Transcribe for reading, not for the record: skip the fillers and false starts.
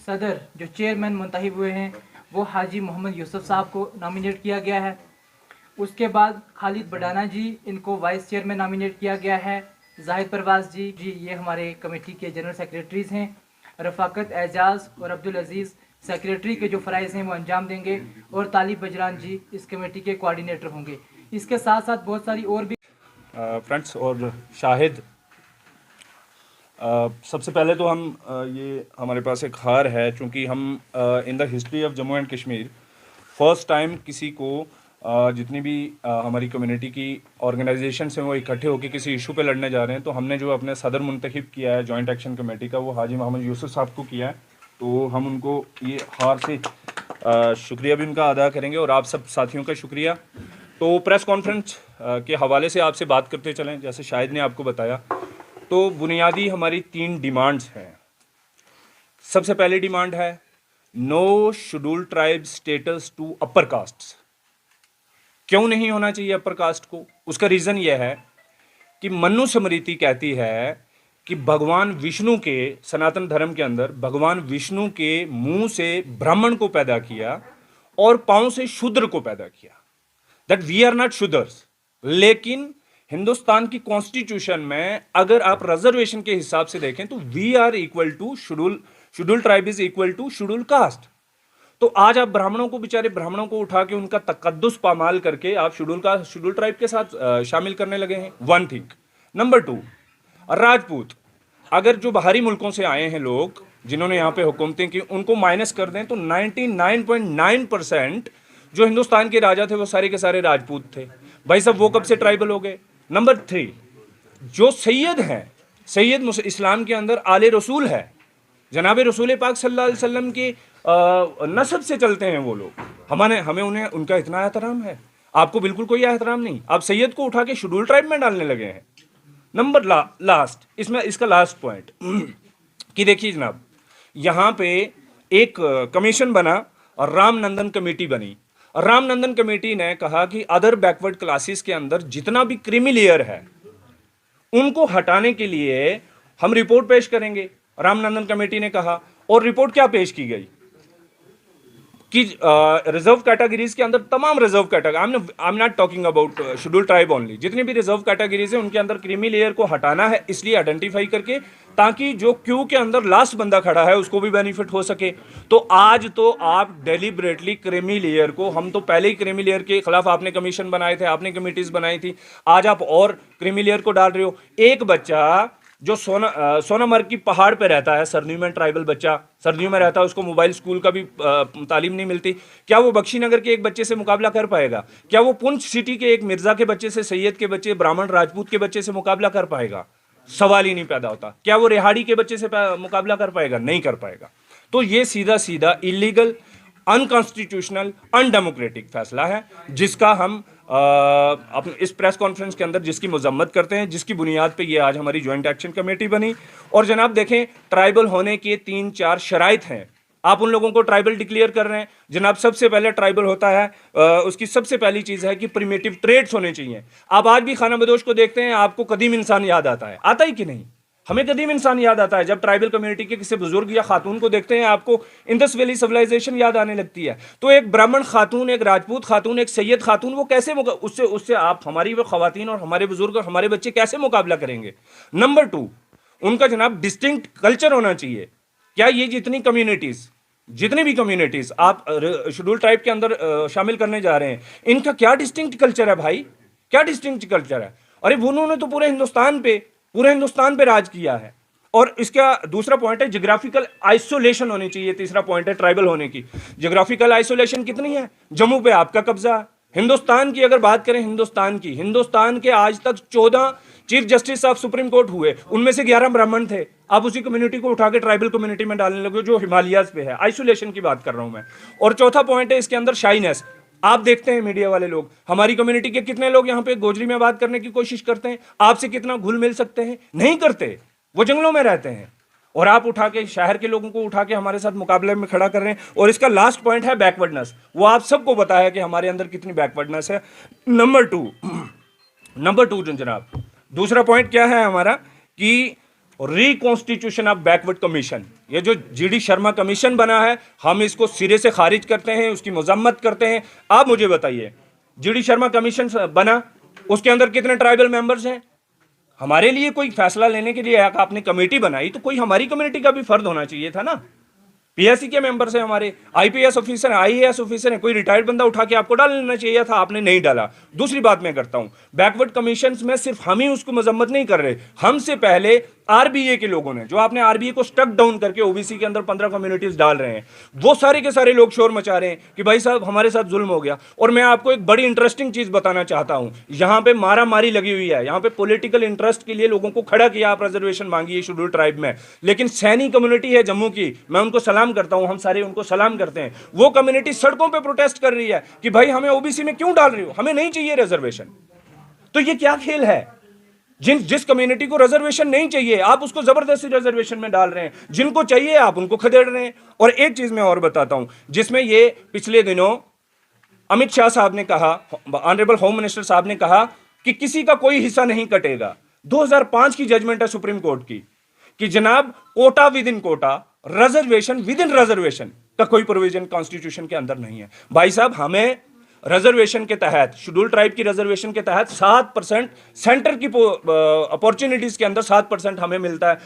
सदर जो चेयरमैन मुंतखब हुए हैं वो हाजी मोहम्मद यूसुफ साहब को नॉमिनेट किया गया है। उसके बाद खालिद बडाना जी, इनको वाइस चेयरमैन नॉमिनेट किया गया है। जाहिद परवाज जी ये हमारे कमेटी के जनरल सेक्रेटरीज़ हैं। रफ़ाकत एजाज और अब्दुल अजीज़ सेक्रेटरी के जो फ़राइज़ हैं वो अंजाम देंगे और तालिब बजरान जी इस कमेटी के कोऑर्डिनेटर होंगे। इसके साथ साथ बहुत सारी और भी फ्रेंड्स और शाहिद, सबसे पहले तो हम ये हमारे पास एक हार है, चूँकि हम in the history of Jammu and Kashmir first time किसी को जितनी भी हमारी कम्युनिटी की ऑर्गेनाइजेशन हैं वो इकट्ठे होकर किसी इशू पे लड़ने जा रहे हैं। तो हमने जो अपने सदर मुंतखब किया है जॉइंट एक्शन कमेटी का, वो हाजी मोहम्मद यूसुफ साहब को किया है। तो हम उनको ये हार से शुक्रिया भी उनका अदा करेंगे और आप सब साथियों का शुक्रिया। तो प्रेस कॉन्फ्रेंस के हवाले से आपसे बात करते चलें, जैसे शाहिद ने आपको बताया। तो बुनियादी हमारी 3 डिमांड्स हैं। सबसे पहली डिमांड है no scheduled tribe status to upper caste. क्यों नहीं होना चाहिए अपर कास्ट को? उसका रीज़न यह है कि मनुस्मृति कहती है कि भगवान विष्णु के, सनातन धर्म के अंदर भगवान विष्णु के मुंह से ब्राह्मण को पैदा किया और पांव से शूद्र को पैदा किया, दैट वी आर नॉट शूद्रस। लेकिन हिंदुस्तान की कॉन्स्टिट्यूशन में अगर आप रिजर्वेशन के हिसाब से देखें तो we are equal to schedule tribe is equal to schedule caste. तो आज आप ब्राह्मणों को, बेचारे ब्राह्मणों को उठा के उनका तकद्दुस पामाल करके आप शेड्यूल ट्राइब के साथ शामिल करने लगे हैं। One thing. नंबर 2, राजपूत, अगर जो बाहरी मुल्कों से आए हैं लोग जिन्होंने यहाँ पे हुकूमतें की, उनको माइनस कर दें तो 99.9% जो हिंदुस्तान के राजा थे वो सारे के सारे राजपूत थे। भाई साहब वो कब से ट्राइबल हो गए? नंबर 3, जो सैयद हैं, सैयद इस्लाम के अंदर आले रसूल है, जनाब रसूल पाक सल्लल्लाहु अलैहि वसल्लम के नस्ब से चलते हैं वो लोग। हमें उन्हें उनका इतना एहतराम है, आपको बिल्कुल कोई एहतराम नहीं। आप सैयद को उठा के शेड्यूल ट्राइब में डालने लगे हैं। नंबर लास्ट, इसमें इसका लास्ट पॉइंट कि देखिए जनाब, यहाँ पे एक कमीशन बना और रामनंदन कमेटी बनी। रामनंदन कमेटी ने कहा कि अदर बैकवर्ड क्लासेस के अंदर जितना भी क्रीमी लेयर है उनको हटाने के लिए हम रिपोर्ट पेश करेंगे, रामनंदन कमेटी ने कहा। और रिपोर्ट क्या पेश की गई कि रिजर्व कैटेगरीज के अंदर तमाम reserve category, I am not talking about schedule tribe only, जितनी भी रिजर्व कैटेगरीज है उनके अंदर क्रीमी लेयर को हटाना है, इसलिए आइडेंटिफाई करके, ताकि जो क्यू के अंदर लास्ट बंदा खड़ा है उसको भी बेनिफिट हो सके। तो आज तो आप डेलिबरेटली क्रीमी लेयर को, हम तो पहले ही क्रीमी लेयर के खिलाफ आपने कमीशन बनाए थे, आपने कमिटीज बनाई थी, आज आप और क्रीमी लेयर को डाल रहे हो। एक बच्चा जो सोनामर्ग की पहाड़ पे रहता है, सर्दियों में ट्राइबल बच्चा सर्दियों में रहता है, उसको मोबाइल स्कूल का भी तालीम नहीं मिलती, क्या वो बख्शीनगर के एक बच्चे से मुकाबला कर पाएगा? क्या वो पुंछ सिटी के एक मिर्जा के बच्चे से, सैयद के बच्चे, ब्राह्मण राजपूत के बच्चे से मुकाबला कर पाएगा? सवाल ही नहीं पैदा होता। क्या वो रेहाड़ी के बच्चे से मुकाबला कर पाएगा? नहीं कर पाएगा। तो ये सीधा सीधा इलीगल, अनकॉन्स्टिट्यूशनल, अनडेमोक्रेटिक फैसला है, जिसका हम अपने इस प्रेस कॉन्फ्रेंस के अंदर जिसकी मजम्मत करते हैं, जिसकी बुनियाद पे ये आज हमारी जॉइंट एक्शन कमेटी बनी। और जनाब देखें, ट्राइबल होने के 3-4 शराइत हैं। आप उन लोगों को ट्राइबल डिक्लेयर कर रहे हैं। जनाब सबसे पहले ट्राइबल होता है, उसकी सबसे पहली चीज़ है कि प्रिमिटिव ट्रेड्स होने चाहिए। आप आज भी खाना बदोश को देखते हैं, आपको कदीम इंसान याद आता है, आता ही कि नहीं? हमें कदीम इंसान याद आता है। जब ट्राइबल कम्युनिटी के किसी बुजुर्ग या खातून को देखते हैं, आपको इंडस वैली सिविलाइजेशन याद आने लगती है। तो एक ब्राह्मण खातून, एक राजपूत खातून, एक सैयद खातून, वो कैसे उससे आप, हमारी वो खवातीन और हमारे बुजुर्ग और हमारे बच्चे कैसे मुकाबला करेंगे? नंबर 2, उनका जनाब डिस्टिंक्ट कल्चर होना चाहिए। क्या ये जितनी भी कम्युनिटीज आप शेड्यूल ट्राइब के अंदर शामिल करने जा रहे हैं, इनका क्या डिस्टिंक्ट कल्चर है भाई? क्या डिस्टिंक्ट कल्चर है? अरे उन्होंने तो पूरे हिंदुस्तान पे राज किया है। और इसका दूसरा पॉइंट है जियोग्राफिकल आइसोलेशन होनी चाहिए। तीसरा पॉइंट है ट्राइबल होने की। जियोग्राफिकल आइसोलेशन कितनी है? जम्मू पे आपका कब्जा है। हिंदुस्तान की अगर बात करें, हिंदुस्तान के आज तक 14 chief justice of supreme court हुए, उनमें से 11 ब्राह्मण थे। आप उसी कम्युनिटी को उठा के ट्राइबल कम्युनिटी में डालने लगे जो हिमालयाज पे है। आइसोलेशन की बात कर रहा हूं मैं। और चौथा पॉइंट है इसके अंदर शाइनेस। आप देखते हैं मीडिया वाले लोग, हमारी कम्युनिटी के कितने लोग यहाँ पे गोजरी में बात करने की कोशिश करते हैं, आपसे कितना घुल मिल सकते हैं? नहीं करते, वो जंगलों में रहते हैं। और आप उठा के शहर के लोगों को उठा के हमारे साथ मुकाबले में खड़ा कर रहे हैं। और इसका लास्ट पॉइंट है बैकवर्डनेस। वो आप सबको पता है कि हमारे अंदर कितनी बैकवर्डनेस है। नंबर टू जनाब, दूसरा पॉइंट क्या है हमारा कि रिकॉन्स्टिट्यूशन ऑफ बैकवर्ड कमीशन, ये जो जीडी शर्मा कमीशन बना है, हम इसको सिरे से खारिज करते हैं, उसकी मजम्मत करते हैं। आप मुझे बताइए, जीडी शर्मा कमीशन बना, उसके अंदर कितने ट्राइबल मेंबर्स हैं? हमारे लिए कोई फैसला लेने के लिए आपने कमेटी बनाई तो कोई हमारी कम्युनिटी का भी फर्द होना चाहिए था ना। पीएससी के मेंबर्स हैं हमारे, आईपीएस ऑफिसर हैं, आईएएस ऑफिसर हैं, कोई रिटायर्ड बंदा उठा के आपको डाल लेना चाहिए था, आपने नहीं डाला। दूसरी बात मैं करता हूं, बैकवर्ड कमीशंस में सिर्फ हम ही उसको मजम्मत नहीं कर रहे, हमसे पहले आरबीए के लोगों ने, जो आपने आरबीए को स्टक डाउन करके ओबीसी के अंदर 15 कम्युनिटीज डाल रहे हैं, वो सारे के सारे लोग शोर मचा रहे हैं कि भाई साहब हमारे साथ जुल्म हो गया। और मैं आपको एक बड़ी इंटरेस्टिंग चीज बताना चाहता हूं, यहां पे मारा मारी लगी हुई है, यहां पे पॉलिटिकल इंटरेस्ट के लिए लोगों को खड़ा किया, आप रिजर्वेशन मांगिए शेड्यूल ट्राइब में। लेकिन सैनी कम्युनिटी है जम्मू की, मैं उनको सलाम करता हूं, हम सारे उनको सलाम करते हैं, वो कम्युनिटी सड़कों पर प्रोटेस्ट कर रही है कि भाई हमें ओबीसी में क्यों डाल रही हो, हमें नहीं चाहिए रिजर्वेशन। तो ये क्या खेल है? जिस कम्युनिटी को रिजर्वेशन नहीं चाहिए आप उसको जबरदस्ती रिजर्वेशन में डाल रहे हैं, जिनको चाहिए आप उनको खदेड़ रहे हैं। और एक चीज मैं और बताता हूं, जिसमें ये पिछले दिनों अमित शाह साहब ने कहा, ऑनरेबल होम मिनिस्टर साहब ने कहा कि किसी का कोई हिस्सा नहीं कटेगा। 2005 की जजमेंट है सुप्रीम कोर्ट की कि जनाब quota within quota, reservation within reservation का कोई प्रोविजन कॉन्स्टिट्यूशन के अंदर नहीं है। भाई साहब हमें रिजर्वेशन के तहत, शेड्यूल ट्राइब की रिजर्वेशन के तहत 7% सेंटर की अपॉर्चुनिटीज के अंदर 7% हमें मिलता है।